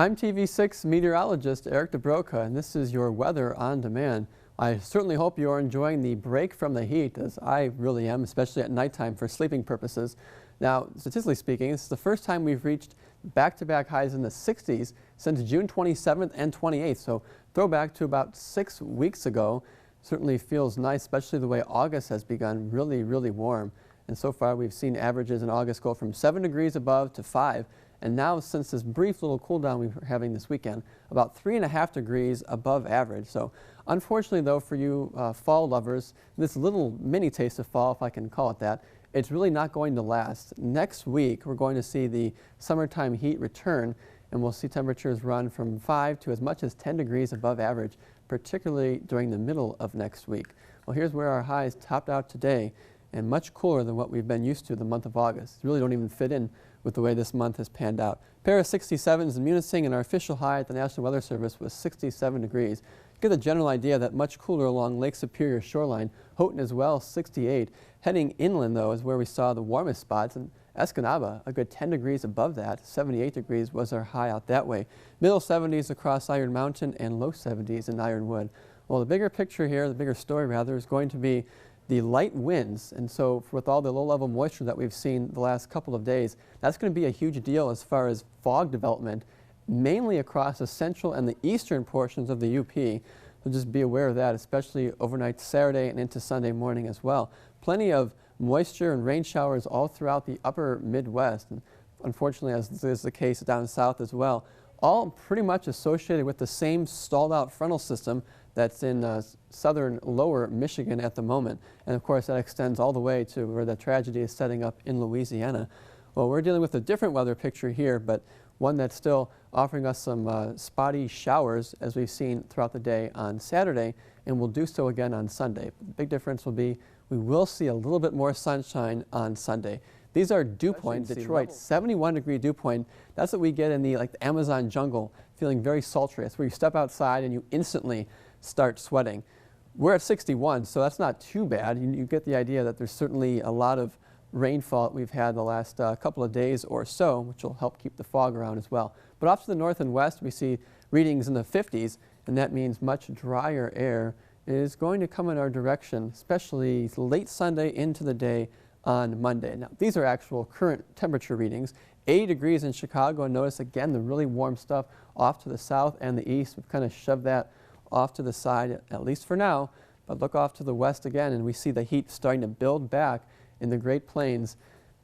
I'm TV6 meteorologist Eric DeBroca, and this is your weather on demand. I certainly hope you are enjoying the break from the heat, as I really am, especially at nighttime for sleeping purposes. Now, statistically speaking, this is the first time we've reached back-to-back highs in the 60s since June 27th and 28th, so throwback to about 6 weeks ago. Certainly feels nice, especially the way August has begun, really warm. And so far we've seen averages in August go from 7 degrees above to 5. And now, since this brief little cool down we're having this weekend, about 3.5 degrees above average. So unfortunately though, for you fall lovers, this little mini taste of fall, if I can call it that, it's really not going to last. Next week we're going to see the summertime heat return, and we'll see temperatures run from 5 to as much as 10 degrees above average, particularly during the middle of next week. Well, here's where our highs topped out today, and much cooler than what we've been used to the month of August. Really don't even fit in with the way this month has panned out. Pair of 67s in Munising, and our official high at the National Weather Service was 67 degrees. Get the general idea that much cooler along Lake Superior shoreline. Houghton as well, 68. Heading inland though is where we saw the warmest spots, and Escanaba a good 10 degrees above that. 78 degrees was our high out that way. Middle 70s across Iron Mountain and low 70s in Ironwood. Well, the bigger picture here, the bigger story rather, is going to be the light winds, and so with all the low-level moisture that we've seen the last couple of days, that's going to be a huge deal as far as fog development, mainly across the central and the eastern portions of the UP. So just be aware of that, especially overnight Saturday and into Sunday morning as well. Plenty of moisture and rain showers all throughout the upper Midwest, and unfortunately, as is the case down south as well, all pretty much associated with the same stalled out frontal system that's in southern lower Michigan at the moment. And of course that extends all the way to where the tragedy is setting up in Louisiana. Well, we're dealing with a different weather picture here, but one that's still offering us some spotty showers as we've seen throughout the day on Saturday, and we'll do so again on Sunday. The big difference will be we will see a little bit more sunshine on Sunday. These are dew points. Detroit, 71 degree dew point. That's what we get in the Amazon jungle, feeling very sultry. It's where you step outside and you instantly start sweating. We're at 61, so that's not too bad. You get the idea that there's certainly a lot of rainfall that we've had the last couple of days or so, which will help keep the fog around as well. But off to the north and west, we see readings in the 50s, and that means much drier air is going to come in our direction, especially late Sunday into the day on Monday. Now, these are actual current temperature readings. 80 degrees in Chicago, and notice again the really warm stuff off to the south and the east. We've kind of shoved that off to the side, at least for now, but look off to the west again and we see the heat starting to build back in the Great Plains.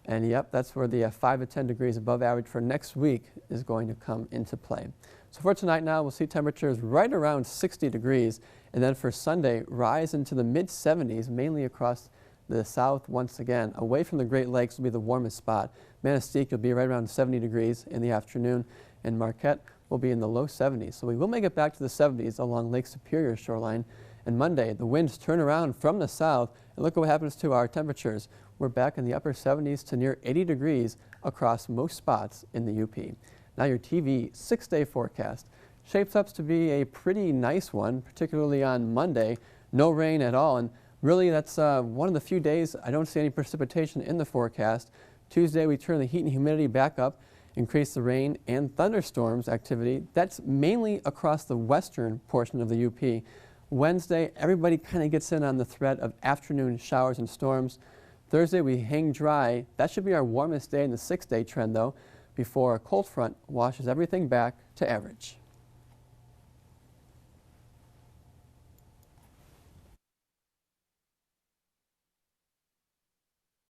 And yep, that's where the 5 to 10 degrees above average for next week is going to come into play. So for tonight now, we'll see temperatures right around 60 degrees, and then for Sunday, rise into the mid-70s, mainly across the south once again. Away from the Great Lakes will be the warmest spot. Manistee will be right around 70 degrees in the afternoon, and Marquette will be in the low 70s. So we will make it back to the 70s along Lake Superior shoreline. And Monday, the winds turn around from the south, and look at what happens to our temperatures. We're back in the upper 70s to near 80 degrees across most spots in the UP. Now your TV 6-day forecast shapes up to be a pretty nice one, particularly on Monday. No rain at all, and really that's one of the few days I don't see any precipitation in the forecast. Tuesday, we turn the heat and humidity back up, increase the rain and thunderstorms activity. That's mainly across the western portion of the UP. Wednesday, everybody kind of gets in on the threat of afternoon showers and storms. Thursday, we hang dry. That should be our warmest day in the 6-day trend though, before a cold front washes everything back to average.